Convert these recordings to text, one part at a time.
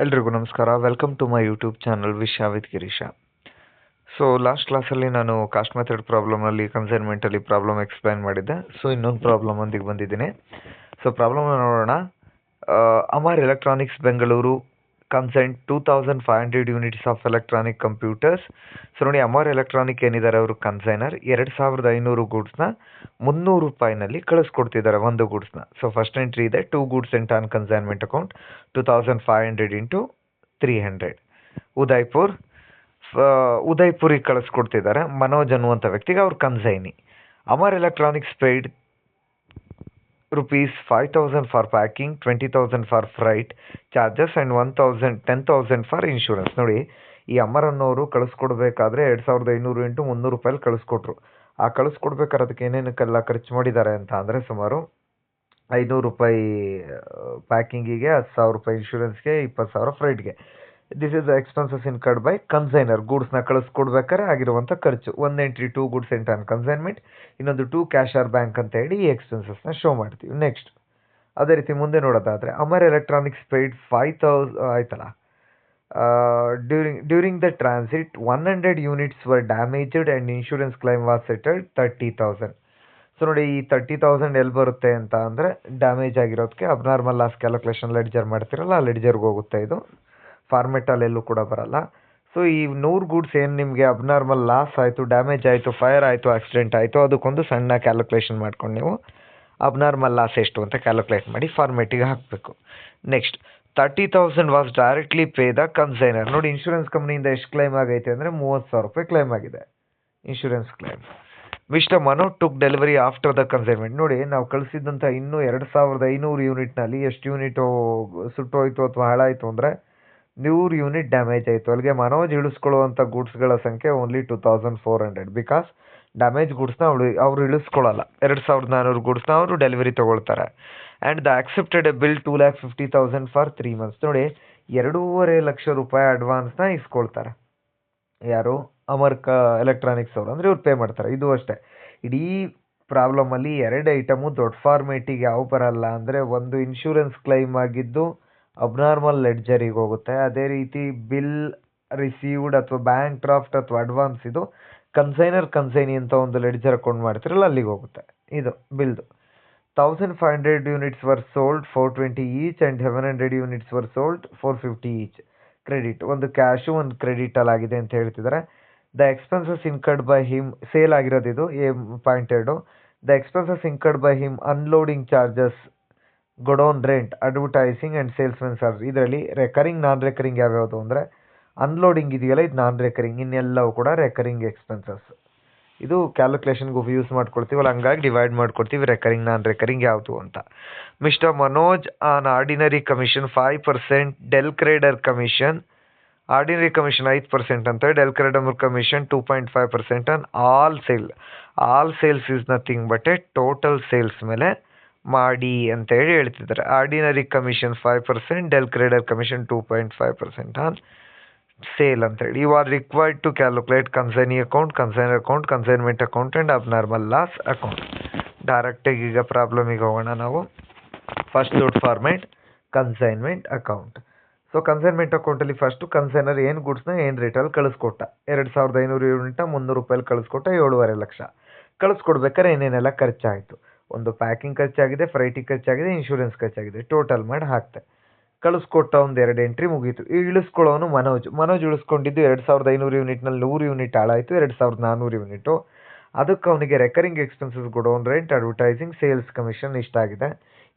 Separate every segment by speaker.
Speaker 1: ಎಲ್ರಿಗೂ ನಮಸ್ಕಾರ. Welcome to my YouTube channel ವಿಶ್ಯ ವಿತ್ ಗಿರೀಶ. ಸೊ ಲಾಸ್ಟ್ ಕ್ಲಾಸಲ್ಲಿ ನಾನು ಕಾಸ್ಟ್ ಮೆಥಡ್ ಪ್ರಾಬ್ಲಮಲ್ಲಿ ಕನ್ಸೈನ್ಮೆಂಟಲ್ಲಿ ಪ್ರಾಬ್ಲಮ್ ಎಕ್ಸ್ಪ್ಲೈನ್ ಮಾಡಿದ್ದೆ. ಸೊ ಇನ್ನೊಂದು ಪ್ರಾಬ್ಲಮ್ ಒಂದಿಗೆ ಬಂದಿದ್ದೀನಿ. ಸೊ ಪ್ರಾಬ್ಲಮ್ ನೋಡೋಣ. Amar electronics Bengaluru consigned 2500 units of electronic computers. So ನೋಡಿ, ಅಮರ್ ಎಲೆಕ್ಟ್ರಾನಿಕ್ ಏನಿದ್ದಾರೆ ಅವರು ಕನ್ಸೈನರ್ 2500 ಗೂಡ್ಸ್ನ 300 ರೂಪಾಯಿನಲ್ಲಿ ಕಳಿಸ್ಕೊಡ್ತಿದ್ದಾರೆ ಒಂದು ಗೂಡ್ಸ್ನ. ಸೊ ಫಸ್ಟ್ ಎಂಟ್ರಿ ಇದೆ, 2 goods sent on consignment account 2500 into 300. ಉದಯ್ಪುರಿಗೆ ಕಳಿಸ್ಕೊಡ್ತಿದ್ದಾರೆ ಮನೋಜ್ ಅನ್ನುವಂಥ ವ್ಯಕ್ತಿಗೆ, ಅವ್ರ consignee. Amar electronics paid ₹5,000 for packing, 20,000 for freight charges and 10,000 for insurance. ನೋಡಿ, ಈ ಅಮರ್ ಅನ್ನೋರು ಕಳಿಸ್ಕೊಡ್ಬೇಕಾದ್ರೆ 2500 ಇಂಟು 300 ರೂಪಾಯಲ್ಲಿ ಕಳಿಸ್ಕೊಟ್ರು. ಆ ಕಳಿಸ್ಕೊಡ್ಬೇಕಾದ್ರೆ ಅದಕ್ಕೆ ಏನೇನಕ್ಕೆಲ್ಲ ಖರ್ಚು ಮಾಡಿದ್ದಾರೆ ಅಂತ ಅಂದರೆ ಸುಮಾರು 500 ರೂಪಾಯಿ ಪ್ಯಾಕಿಂಗಿಗೆ, 10,000 ರೂಪಾಯಿ ಇನ್ಶೂರೆನ್ಸ್ಗೆ, 20,000 ಫ್ರೈಟ್ಗೆ. This is the expenses incurred by consignor. ಗೂಡ್ಸ್ನ ಕಳಿಸ್ಕೊಡ್ಬೇಕಾದ್ರೆ ಆಗಿರುವಂಥ ಖರ್ಚು. ಒಂದು entry 2 goods sent on consignment, ಇನ್ನೊಂದು 2 ಕ್ಯಾಶ್ ಆರ್ ಬ್ಯಾಂಕ್ ಅಂತ ಹೇಳಿ ಈ ಎಕ್ಸ್ಪೆನ್ಸಸ್ನ ಶೋ ಮಾಡ್ತೀವಿ. ನೆಕ್ಸ್ಟ್ ಅದೇ ರೀತಿ ಮುಂದೆ ನೋಡೋದಾದರೆ, ಅಮರ್ ಎಲೆಕ್ಟ್ರಾನಿಕ್ಸ್ ಪೇಯ್ಡ್ 5,000 ಆಯ್ತಲ್ಲ. During the transit 100 units were damaged and insurance claim was settled 30,000. So ನೋಡಿ, ಈ 30,000 ಎಲ್ಲಿ ಬರುತ್ತೆ ಅಂತ ಅಂದರೆ, ಡ್ಯಾಮೇಜ್ ಆಗಿರೋದಕ್ಕೆ ಅಬ್ನಾರ್ಮಲ್ ಲಾಸ್ ಕ್ಯಾಲ್ಕುಲೇಷನ್ ಲೆಡ್ಜರ್ ಮಾಡ್ತಿರಲ್ಲ, ಆ ಲೆಡ್ಜರ್ಗೆ ಹೋಗುತ್ತೆ. ಇದು ಫಾರ್ಮೆಟಲ್ಲಿ ಎಲ್ಲೂ ಕೂಡ ಬರಲ್ಲ. ಸೊ ಈ 100 ಗೂಡ್ಸ್ ಏನು ನಿಮಗೆ ಅಬ್ನಾರ್ಮಲ್ ಲಾಸ್ ಆಯಿತು, ಡ್ಯಾಮೇಜ್ ಆಯಿತು, ಫೈರ್ ಆಯಿತು, ಆಕ್ಸಿಡೆಂಟ್ ಆಯಿತು, ಅದಕ್ಕೊಂದು ಸಣ್ಣ ಕ್ಯಾಲ್ಕುಲೇಷನ್ ಮಾಡ್ಕೊಂಡು ನೀವು ಅಬ್ನಾರ್ಮಲ್ ಲಾಸ್ ಎಷ್ಟು ಅಂತ ಕ್ಯಾಲ್ಕುಲೇಟ್ ಮಾಡಿ ಫಾರ್ಮೆಟಿಗೆ ಹಾಕಬೇಕು. Next 30,000 was directly pay the consignor. ನೋಡಿ, ಇನ್ಶೂರೆನ್ಸ್ ಕಂಪ್ನಿಯಿಂದ ಎಷ್ಟು ಕ್ಲೈಮ್ ಆಗೈತೆ ಅಂದರೆ 30,000 ರೂಪಾಯಿ ಕ್ಲೈಮ್ ಆಗಿದೆ ಇನ್ಶೂರೆನ್ಸ್ ಕ್ಲೈಮ್. ವಿಚ್ ದ ಮನೋ took delivery after the consignment. ನೋಡಿ, ನಾವು ಕಳಿಸಿದಂಥ ಇನ್ನೂ 2500 ಯೂನಿಟ್ನಲ್ಲಿ ಎಷ್ಟು ಯೂನಿಟು ಸುಟ್ಟೋಯ್ತು ಅಥವಾ ಹಾಳಾಯಿತು ಅಂದರೆ 100 ಯೂನಿಟ್ ಡ್ಯಾಮೇಜ್ ಆಯಿತು. ಅಲ್ಲಿಗೆ ಮನೋಜ್ ಇಳಿಸ್ಕೊಳ್ಳುವಂಥ ಗೂಡ್ಸ್ಗಳ ಸಂಖ್ಯೆ ಓನ್ಲಿ 2,400. ಬಿಕಾಸ್ ಡ್ಯಾಮೇಜ್ ಗೂಡ್ಸ್ನ ಅವರು ಇಳಿಸ್ಕೊಳ್ಳಲ್ಲ. 2,400 ಗೂಡ್ಸ್ನ ಅವರು ಡೆಲಿವರಿ ತೊಗೊಳ್ತಾರೆ. And the accepted A bill 2,50,000 for 3 months. ನೋಡಿ, 2.5 ಲಕ್ಷ ರೂಪಾಯಿ ಅಡ್ವಾನ್ಸ್ನ ಇಸ್ಕೊಳ್ತಾರೆ ಯಾರು, ಅಮರ್ ಎಲೆಕ್ಟ್ರಾನಿಕ್ಸ್ ಅವರು. ಅಂದರೆ ಇವ್ರು ಪೇ ಮಾಡ್ತಾರೆ. ಇದು ಅಷ್ಟೇ. ಇಡೀ ಪ್ರಾಬ್ಲಮಲ್ಲಿ 2 ಐಟಮು ದೊಡ್ಡ ಫಾರ್ಮೇಟಿಗೆ ಯಾವ ಬರಲ್ಲ ಅಂದರೆ, ಒಂದು ಇನ್ಶೂರೆನ್ಸ್ ಕ್ಲೈಮ್ ಆಗಿದ್ದು ಅಬ್ನಾರ್ಮಲ್ ಲೆಡ್ಜರಿಗೆ ಹೋಗುತ್ತೆ. ಅದೇ ರೀತಿ ಬಿಲ್ ರಿಸೀವ್ಡ್ ಅಥವಾ ಬ್ಯಾಂಕ್ ಡ್ರಾಫ್ಟ್ ಅಥವಾ ಅಡ್ವಾನ್ಸ್ ಇದು ಕನ್ಸೈನಿ ಅಂತ ಒಂದು ಲೆಡ್ಜರ್ ಅಕೌಂಟ್ ಮಾಡ್ತಿರಲ್ಲ, ಅಲ್ಲಿಗೆ ಹೋಗುತ್ತೆ. ಇದು ಬಿಲ್ದು 1,500 units were sold 420 each and 700 units were sold 450 each. Credit, ಒಂದು ಕ್ಯಾಶು ಒಂದು ಕ್ರೆಡಿಟಲ್ಲಿ ಆಗಿದೆ ಅಂತ ಹೇಳ್ತಿದ್ದಾರೆ. The expenses incurred by him, sale ಆಗಿರೋದು ಇದು A.2. The expenses incurred by him unloading charges, godown rent, advertising and salesmen salary. ಇದರಲ್ಲಿ recurring non recurring ಯಾವ್ಯಾವುದು ಅಂದರೆ, ಅನ್ಲೋಡಿಂಗ್ ಇದೆಯಲ್ಲ ಇದು ನಾನ್ ರೆಕರಿಂಗ್, ಇನ್ನೆಲ್ಲವೂ ಕೂಡ ರೆಕರಿಂಗ್ ಎಕ್ಸ್ಪೆನ್ಸಸ್. ಇದು ಕ್ಯಾಲ್ಕುಲೇಷನ್ಗೆ ಯೂಸ್ ಮಾಡ್ಕೊಳ್ತೀವಲ್ಲ, ಹಂಗಾಗಿ ಡಿವೈಡ್ ಮಾಡ್ಕೊಡ್ತೀವಿ ರೆಕರಿಂಗ್ ನಾನ್ ರೆಕರಿಂಗ್ ಯಾವುದು ಅಂತ. Mister Manoj on ordinary commission 5%, del credere commission, ordinary commission 5% ಅಂತ, del credere commission 2.5% on all sale. All sales is nothing but a total sales ಮೇಲೆ ಮಾಡಿ ಅಂತ ಹೇಳಿ ಹೇಳ್ತಿದ್ದಾರೆ. Ordinary commission 5%, del credere commission 2.5% on sale ಅಂತ ಹೇಳಿ. You are required to calculate consignee account, consignor account, consignment account and abnormal loss account. ಡೈರೆಕ್ಟಾಗಿ ಈಗ ಪ್ರಾಬ್ಲಮಿಗೆ ಹೋಗೋಣ ನಾವು. ಫಸ್ಟ್ ದೊಡ್ಡ format consignment account. So consignment ಅಕೌಂಟಲ್ಲಿ ಫಸ್ಟು ಕನ್ಸೈನರ್ ಏನು ಗೂಡ್ಸ್ನ ಏನು ರೇಟಲ್ಲಿ ಕಳಿಸ್ಕೊಟ್ಟ, 2,500 ಯೂನಿಟ್ನ 300 ರೂಪಾಯಲ್ಲಿ ಕಳಿಸ್ಕೊಟ್ಟ, 7.5 ಲಕ್ಷ. ಕಳಿಸ್ಕೊಡ್ಬೇಕಾದ್ರೆ ಏನೇನೆಲ್ಲ ಖರ್ಚಾಯಿತು, ಒಂದು ಪ್ಯಾಕಿಂಗ್ ಖರ್ಚಾಗಿದೆ, ಫ್ರೈಟಿಗೆ ಖರ್ಚಾಗಿದೆ, ಇನ್ಶೂರೆನ್ಸ್ ಖರ್ಚಾಗಿದೆ, ಟೋಟಲ್ ಮಾಡಿ ಹಾಕ್ತೆ. ಕಳಿಸ್ಕೊಟ್ಟ ಒಂದು 2 ಎಂಟ್ರಿ ಮುಗೀತು. ಈ ಇಳಿಸ್ಕೊಳ್ಳೋನು ಮನೋಜ್ ಇಳಿಸ್ಕೊಂಡಿದ್ದು 2,500 ಯೂನಿಟ್ನಲ್ಲಿ 100 ಯೂನಿಟ್ ಹಾಳಾಯಿತು, 2,400 ಯೂನಿಟು. ಅದಕ್ಕೆ ಅವನಿಗೆ recurring expenses godown rent, advertising, sales commission ಇಷ್ಟಾಗಿದೆ.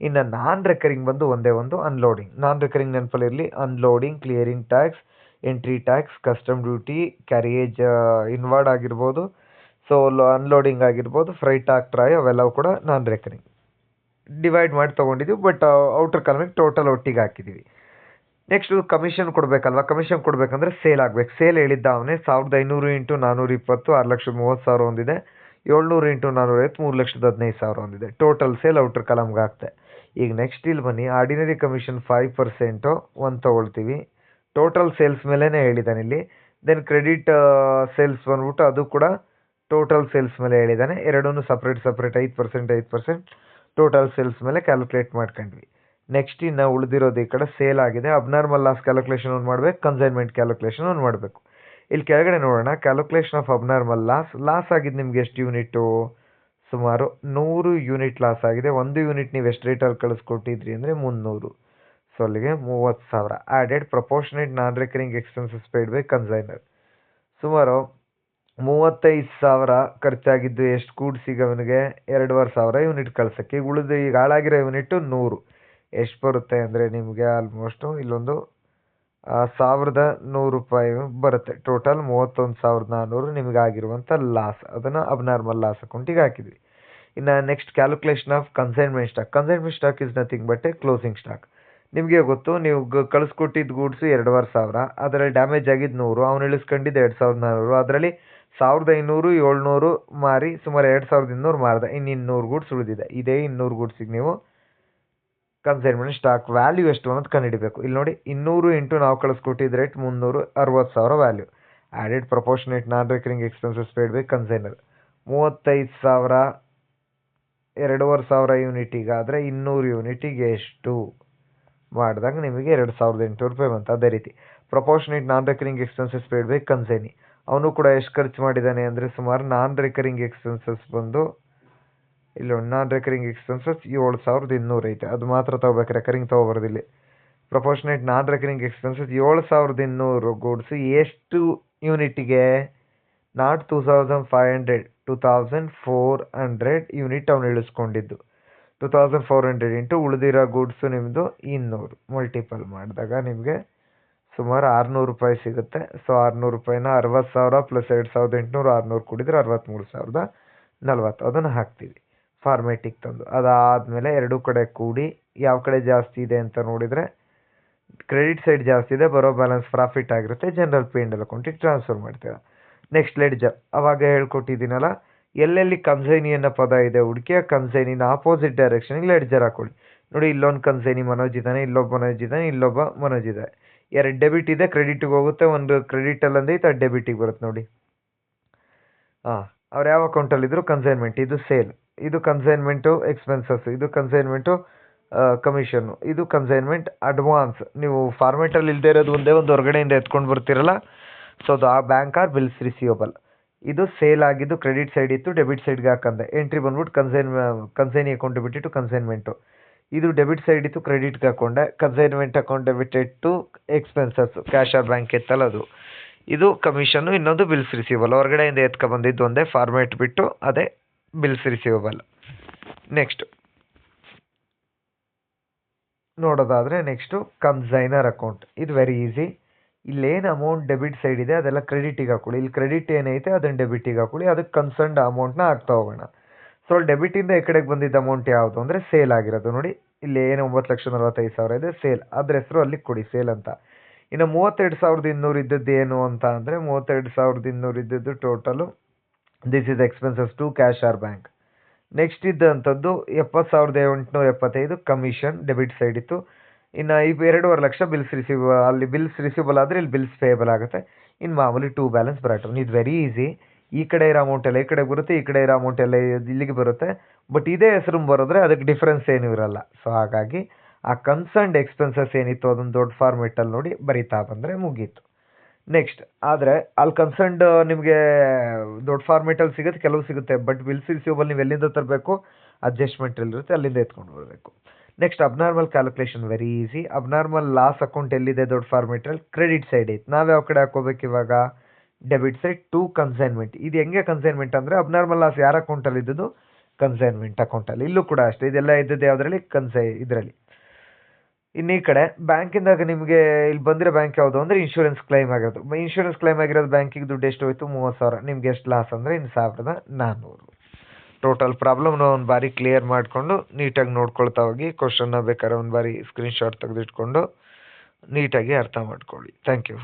Speaker 1: ಇನ್ನು ನಾನ್ ರೆಕರಿಂಗ್ ಬಂದು ಒಂದೇ ಒಂದು ಅನ್ಲೋಡಿಂಗ್. ನಾನ್ ರೆಕರಿಂಗ್ ನೆನಪಲ್ಲಿರಲಿ, unloading, clearing tax, entry tax, custom duty, carriage inward ಆಗಿರ್ಬೋದು, ಸೊ ಅನ್ಲೋಡಿಂಗ್ ಆಗಿರ್ಬೋದು, ಫ್ರೈಟ್ ಟ್ರಾಯ್, ಅವೆಲ್ಲವೂ ಕೂಡ ನಾನ್ ರೆಕರಿಂಗ್. ಡಿವೈಡ್ ಮಾಡಿ ತೊಗೊಂಡಿದ್ದೀವಿ, ಬಟ್ ಔಟರ್ ಕಾಲಮಿಗೆ ಟೋಟಲ್ ಒಟ್ಟಿಗೆ ಹಾಕಿದ್ದೀವಿ. ನೆಕ್ಸ್ಟು ಕಮಿಷನ್ ಕೊಡಬೇಕಲ್ವ. ಕಮಿಷನ್ ಕೊಡಬೇಕಂದ್ರೆ ಸೇಲ್ ಆಗಬೇಕು. ಸೇಲ್ ಹೇಳಿದ್ದ ಅವನೇ 1,500 ಇಂಟು 420 6,30,000 ಒಂದಿದೆ, 700 ಇಂಟು 450 3,15,000 ಒಂದಿದೆ. ಟೋಟಲ್ ಸೇಲ್ ಔಟರ್ ಕಾಲಮ್ಗೆ ಆಗ್ತದೆ. ಈಗ ನೆಕ್ಸ್ಟ್ ಇಲ್ಲಿ ಬನ್ನಿ, ಆರ್ಡಿನರಿ ಕಮಿಷನ್ 5% ಒಂದು ತೊಗೊಳ್ತೀವಿ, ಟೋಟಲ್ ಸೇಲ್ಸ್ ಮೇಲೇ ಹೇಳಿದ್ದಾನೆ ಇಲ್ಲಿ. ದೆನ್ ಕ್ರೆಡಿಟ್ ಸೇಲ್ಸ್ ಬಂದ್ಬಿಟ್ಟು ಅದು ಕೂಡ ಟೋಟಲ್ ಸೇಲ್ಸ್ ಮೇಲೆ ಹೇಳಿದ್ದಾನೆ. ಎರಡೂ ಸಪ್ರೇಟ್ 5% ಟೋಟಲ್ ಸೇಲ್ಸ್ ಮೇಲೆ ಕ್ಯಾಲ್ಕುಲೇಟ್ ಮಾಡ್ಕೊಂಡ್ವಿ. ನೆಕ್ಸ್ಟ್ ಇನ್ನು ಉಳಿದಿರೋದು ಈ ಕಡೆ ಸೇಲ್ ಆಗಿದೆ. ಅಬ್ನಾರ್ಮಲ್ ಲಾಸ್ ಕ್ಯಾಲ್ಕುಲೇಷನ್ ಒಂದು ಮಾಡಬೇಕು, ಕನ್ಸೈನ್ಮೆಂಟ್ ಕ್ಯಾಲ್ಕುಲೇಷನ್ ಒಂದು ಮಾಡಬೇಕು. ಇಲ್ಲಿ ಕೆಳಗಡೆ ನೋಡೋಣ. ಕ್ಯಾಲ್ಕುಲೇಷನ್ ಆಫ್ ಅಬ್ನಾರ್ಮಲ್ ಲಾಸ್ ಆಗಿದ್ದು ನಿಮ್ಗೆ ಎಷ್ಟು ಯೂನಿಟು? ಸುಮಾರು 100 ಯೂನಿಟ್ ಲಾಸ್ ಆಗಿದೆ. 1 ಯೂನಿಟ್ ನೀವು ಎಷ್ಟು ರೇಟಲ್ಲಿ ಕಳಿಸ್ಕೊಟ್ಟಿದ್ರಿ ಅಂದರೆ 300. ಸೊ ಅಲ್ಲಿಗೆ 30,000 added proportionate non recurring expenses paid by consignor. ಸುಮಾರು 35,000 ಖರ್ಚಾಗಿದ್ದು ಎಷ್ಟು ಕೂಡಿಸಿಗ ಅವನಿಗೆ 2,500 ಯೂನಿಟ್ ಕಳ್ಸೋಕ್ಕೆ. ಈಗ ಉಳಿದು ಈಗ ಹಾಳಾಗಿರೋ ಯೂನಿಟ್ಟು 100 ಎಷ್ಟು ಬರುತ್ತೆ ಅಂದರೆ ನಿಮಗೆ ಆಲ್ಮೋಸ್ಟು ಇಲ್ಲೊಂದು 1,100 ರೂಪಾಯಿ ಬರುತ್ತೆ. ಟೋಟಲ್ 31,400 ನಿಮಗೆ ಆಗಿರುವಂಥ ಲಾಸ್. ಅದನ್ನು ಅಬ್ನಾರ್ಮಲ್ ಲಾಸ್ ಅಕೌಂಟಿಗೆ ಹಾಕಿದ್ವಿ. ಇನ್ನು next calculation of consignment stock. Consignment stock is nothing but A closing stock. ನಿಮಗೆ ಗೊತ್ತು, ನೀವು ಕಳಿಸ್ಕೊಟ್ಟಿದ್ದು ಗೂಡ್ಸು 2,500, ಅದರಲ್ಲಿ ಡ್ಯಾಮೇಜ್ ಆಗಿದ್ದು 100, ಅವ್ನು ಇಳಿಸ್ಕೊಂಡಿದ್ದು 2,400, ಅದರಲ್ಲಿ 1,500 700 ಮಾರಿ ಸುಮಾರು 2,200 ಮಾರಿದೆ. ಇನ್ನು 200 ಗೂಡ್ಸ್ ಉಳಿದಿದೆ. ಇದೇ 200 ಗೂಡ್ಸಿಗೆ ನೀವು ಕನ್ಸೈನ್ಮೆಂಟ್ ಸ್ಟಾಕ್ ವ್ಯಾಲ್ಯೂ ಎಷ್ಟು ಅನ್ನೋದು ಕಂಡುಹಿಡಬೇಕು. ಇಲ್ಲಿ ನೋಡಿ, 200 ಇಂಟು ನಾವು ಕಳಿಸ್ಕೊಟ್ಟಿದ್ದ rate 300, 60,000 value. Added proportionate non recurring expenses paid by consignor. 35,000 2,500 ಯೂನಿಟಿಗಾದರೆ 200 ಯೂನಿಟಿಗೆ ಎಷ್ಟು ಮಾಡಿದಾಗ ನಿಮಗೆ 2,800 ರೂಪಾಯಿ ಬಂತು. ಅದೇ ರೀತಿ proportionate non recurring expenses paid by consignee. ಅವನು ಕೂಡ ಎಷ್ಟು ಖರ್ಚು ಮಾಡಿದ್ದಾನೆ ಅಂದರೆ ಸುಮಾರು ನಾನ್ ರಿಕರಿಂಗ್ ಎಕ್ಸ್ಪೆನ್ಸಸ್ ಬಂದು ಇಲ್ಲಿ ನಾನ್ ರಿಕರಿಂಗ್ ಎಕ್ಸ್ಪೆನ್ಸಸ್ 7,200 ಐತೆ. ಅದು ಮಾತ್ರ ತೊಗೋಬೇಕು, ರೆಕರಿಂಗ್ ತೊಗೊಬಾರ್ದಿಲ್ಲಿ. Proportionate non recurring expenses 7,200 goods ಎಷ್ಟು ಯೂನಿಟಿಗೆ? ನಾಟ್ 2,500, 2,400 ಯೂನಿಟ್ ಅವನು ಇಳಿಸ್ಕೊಂಡಿದ್ದು. 2,400 ಇಂಟು ಉಳಿದಿರೋ ಗೂಡ್ಸು ನಿಮ್ಮದು 200 ಮಲ್ಟಿಪಲ್ ಮಾಡಿದಾಗ ನಿಮಗೆ ಸುಮಾರು 600 ರೂಪಾಯಿ ಸಿಗುತ್ತೆ. ಸೊ 600 ರೂಪಾಯಿನ 60,000 ಪ್ಲಸ್ 2,800 600 ಕೂಡಿದ್ರೆ 63,040 ಅದನ್ನು ಹಾಕ್ತೀವಿ ಫಾರ್ಮೇಟಿಗೆ ತಂದು. ಅದಾದಮೇಲೆ ಎರಡೂ ಕಡೆ ಕೂಡಿ ಯಾವ ಕಡೆ ಜಾಸ್ತಿ ಇದೆ ಅಂತ ನೋಡಿದರೆ ಕ್ರೆಡಿಟ್ ಸೈಡ್ ಜಾಸ್ತಿ ಇದೆ, ಬರೋ ಬ್ಯಾಲೆನ್ಸ್ ಪ್ರಾಫಿಟ್ ಆಗಿರುತ್ತೆ, ಜನರಲ್ ಪೇ ಅಂಡ್ ಅಕೌಂಟಿಗೆ ಟ್ರಾನ್ಸ್ಫರ್ ಮಾಡ್ತೀರಾ. Next ledger. ಅವಾಗ ಹೇಳ್ಕೊಟ್ಟಿದ್ದೀನಲ್ಲ, ಎಲ್ಲೆಲ್ಲಿ ಕನ್ಸೈನಿ ಅನ್ನೋ ಪದ ಇದೆ ಹುಡುಕಿ ಆ ಕನ್ಸೈನಿನ ಆಪೋಸಿಟ್ ಡೈರೆಕ್ಷನ್ಗೆ ಲೆಡ್ಜರ್ ಹಾಕೊಳ್ಳಿ. ನೋಡಿ, ಇಲ್ಲೊಂದು ಕನ್ಸೈನಿ ಮನೋಜ್ ಇದ್ದಾನೆ, ಇಲ್ಲೊಬ್ಬ ಮನೋಜ್ ಇದ್ದಾನೆ, ಇಲ್ಲೊಬ್ಬ ಮನೋಜ್ ಇದೆ. 2 ಡೆಬಿಟ್ ಇದೆ, ಕ್ರೆಡಿಟಿಗೆ ಹೋಗುತ್ತೆ. ಒಂದು ಕ್ರೆಡಿಟಲ್ಲಿ ಅಂದೈತೆ, ಅದು ಡೆಬಿಟಿಗೆ ಬರುತ್ತೆ ನೋಡಿ. ಅವ್ರು ಯಾವ ಅಕೌಂಟಲ್ಲಿದ್ದರು? ಕನ್ಸೈನ್ಮೆಂಟ್. ಇದು ಸೇಲ್, ಇದು ಕನ್ಸೈನ್ಮೆಂಟು ಎಕ್ಸ್ಪೆನ್ಸಸ್, ಇದು ಕನ್ಸೈನ್ಮೆಂಟು ಕಮಿಷನ್ನು, ಇದು ಕನ್ಸೈನ್ಮೆಂಟ್ ಅಡ್ವಾನ್ಸ್. ನೀವು ಫಾರ್ಮೇಟಲ್ಲಿ ಇಲ್ಲದೆ ಇರೋದು ಒಂದೇ ಒಂದು ಹೊರಗಡೆಯಿಂದ ಎತ್ಕೊಂಡು ಬರ್ತಿರಲ್ಲ, ಸೊ ಅದು ಆ ಬ್ಯಾಂಕ್ ಆರ್ ಬಿಲ್ಸ್ ರಿಸೀವಬಲ್. ಇದು ಸೇಲ್ ಆಗಿದ್ದು ಕ್ರೆಡಿಟ್ ಸೈಡ್ ಇತ್ತು, ಡೆಬಿಟ್ ಸೈಡ್ಗೆ ಹಾಕಂದೆ. ಎಂಟ್ರಿ ಬಂದ್ಬಿಟ್ಟು consignee account debit to consignment. ಇದು ಡೆಬಿಟ್ ಸೈಡ್ ಇತ್ತು, ಕ್ರೆಡಿಟ್ಗೆ ಹಾಕೊಂಡೆ. Consignment account debited to expenses, cash or bank ಎತ್ತಲ್ಲ ಅದು. ಇದು ಕಮಿಷನ್ನು, ಇನ್ನೊಂದು ಬಿಲ್ಸ್ ರಿಸೀವಬಲ್. ಹೊರಗಡೆಯಿಂದ ಎತ್ಕೊಬಂದಿದ್ದು ಒಂದೇ ಫಾರ್ಮೇಟ್ ಬಿಟ್ಟು ಅದೇ ಬಿಲ್ಸ್ ರಿಸೀವಬಲ್. ನೆಕ್ಸ್ಟ್ ನೋಡೋದಾದರೆ ನೆಕ್ಸ್ಟು ಕನ್ಸೈನರ್ ಅಕೌಂಟ್. ಇದು ವೆರಿ ಈಸಿ. ಇಲ್ಲೇನು ಅಮೌಂಟ್ ಡೆಬಿಟ್ ಸೈಡ್ ಇದೆ ಅದೆಲ್ಲ ಕ್ರೆಡಿಟಿಗೆ ಹಾಕೊಳ್ಳಿ. ಇಲ್ಲಿ ಕ್ರೆಡಿಟ್ ಏನೈತೆ ಅದನ್ನು ಡೆಬಿಟಿಗೆ ಹಾಕೊಳ್ಳಿ. ಅದಕ್ಕೆ ಕನ್ಸರ್ನ್ಡ್ ಅಮೌಂಟ್ನ ಹಾಕ್ತಾ ಹೋಗೋಣ. ಸೊ ಡೆಬಿಟಿಂದ ಈ ಕಡೆಗೆ ಬಂದಿದ್ದ ಅಮೌಂಟ್ ಯಾವುದು ಅಂದರೆ ಸೇಲ್ ಆಗಿರೋದು. ನೋಡಿ, ಇಲ್ಲಿ ಏನು 9,45,000 ಇದೆ, ಸೇಲ್. ಅದ್ರ ಹೆಸರು ಅಲ್ಲಿ ಕೊಡಿ, ಸೇಲ್ ಅಂತ. ಇನ್ನು 32,200 ಇದ್ದದ್ದು ಏನು ಅಂತ ಅಂದರೆ 32,200 ಇದ್ದದ್ದು total this is expenses to cash or bank. Next ಇದ್ದಂಥದ್ದು 70,875 ಕಮಿಷನ್ ಡೆಬಿಟ್ ಸೈಡ್ ಇತ್ತು. ಇನ್ನು 2.5 ಲಕ್ಷ ಬಿಲ್ಸ್ ರಿಸೀವಬಲ್. ಅಲ್ಲಿ ಬಿಲ್ಸ್ ರಿಸೀವಬಲ್ ಆದರೆ ಇಲ್ಲಿ ಬಿಲ್ಸ್ ಪೇಯಬಲ್ ಆಗುತ್ತೆ. ಇನ್ನು ಮಾಮೂಲಿ ಟೂ ಬ್ಯಾಲೆನ್ಸ್ ಬರಾಟು. ಇದು ವೆರಿ ಈಸಿ. ಈ ಕಡೆ ಇರೋ ಅಮೌಂಟ್ ಎಲ್ಲ ಈ ಕಡೆಗೆ ಬರುತ್ತೆ, ಈ ಕಡೆ ಇರೋ ಅಮೌಂಟ್ ಎಲ್ಲ ಇಲ್ಲಿಗೆ ಬರುತ್ತೆ. ಬಟ್ ಇದೇ ಹೆಸರು ಬರೋದ್ರೆ ಅದಕ್ಕೆ ಡಿಫ್ರೆನ್ಸ್ ಏನೂ ಇರಲ್ಲ. ಸೊ ಹಾಗಾಗಿ ಆ ಕನ್ಸರ್ನ್ಡ್ ಎಕ್ಸ್ಪೆನ್ಸಸ್ ಏನಿತ್ತು ಅದನ್ನು ದೊಡ್ಡ ಫಾರ್ಮೇಟಲ್ಲಿ ನೋಡಿ ಬರಿತಾ ಬಂದರೆ ಮುಗೀತು. ನೆಕ್ಸ್ಟ್ ಆದರೆ ಅಲ್ಲಿ ಕನ್ಸರ್ನ್ಡ್ ನಿಮಗೆ ದೊಡ್ಡ ಫಾರ್ಮೇಟಲ್ಲಿ ಸಿಗುತ್ತೆ, ಕೆಲವು ಸಿಗುತ್ತೆ. ಬಟ್ ಬಿಲ್ಸ್ ರಿಸೀವಬಲ್ ನೀವು ಎಲ್ಲಿಂದ ತರಬೇಕು? ಅಡ್ಜಸ್ಟ್ಮೆಂಟಲ್ಲಿರುತ್ತೆ, ಅಲ್ಲಿಂದ ಎತ್ಕೊಂಡು ಬರಬೇಕು. Next abnormal calculation very easy. Abnormal loss account ಎಲ್ಲಿದೆ? ದೊಡ್ಡ ಫಾರ್ಮೇಟಲ್ಲಿ ಕ್ರೆಡಿಟ್ ಸೈಡ್ ಐತೆ. ನಾವು ಯಾವ ಕಡೆ ಹಾಕೋಬೇಕು ಇವಾಗ? Debit side to consignment. ಇದು ಹೆಂಗೆ ಕನ್ಸೈನ್ಮೆಂಟ್ ಅಂದರೆ ಅಬ್ನಾರ್ಮಲ್ ಲಾಸ್ ಯಾರ ಅಕೌಂಟಲ್ಲಿ ಇದ್ದದ್ದು? ಕನ್ಸೈನ್ಮೆಂಟ್ ಅಕೌಂಟಲ್ಲಿ. ಇಲ್ಲೂ ಕೂಡ ಅಷ್ಟೇ, ಇದೆಲ್ಲ ಇದ್ದದ್ದು ಯಾವುದರಲ್ಲಿ? ಇದರಲ್ಲಿ. ಇನ್ನು ಈ ಕಡೆ ಬ್ಯಾಂಕಿಂದಾಗ ನಿಮಗೆ ಇಲ್ಲಿ ಬಂದಿರೋ ಬ್ಯಾಂಕ್ ಯಾವುದು ಅಂದರೆ ಇನ್ಶೂರೆನ್ಸ್ ಕ್ಲೈಮ್ ಆಗಿರೋದು. ಇನ್ಶೂರೆನ್ಸ್ ಕ್ಲೈಮ್ ಆಗಿರೋದು ಬ್ಯಾಂಕಿಗೆ ದುಡ್ಡು ಎಷ್ಟು ಹೋಯಿತು? 30,000. ನಿಮ್ಗೆ ಎಷ್ಟು ಲಾಸ್ ಅಂದರೆ 1,400. ಟೋಟಲ್ ಪ್ರಾಬ್ಲಮ್ನ ಒಂದು ಬಾರಿ ಕ್ಲಿಯರ್ ಮಾಡಿಕೊಂಡು ನೀಟಾಗಿ ನೋಡ್ಕೊಳ್ತಾ ಹೋಗಿ. ಕ್ವಶನ್ನ ಬೇಕಾದ್ರೆ ಒಂದು ಬಾರಿ ಸ್ಕ್ರೀನ್ಶಾಟ್ ತೆಗೆದಿಟ್ಕೊಂಡು ನೀಟಾಗಿ ಅರ್ಥ ಮಾಡ್ಕೊಳ್ಳಿ. Thank you.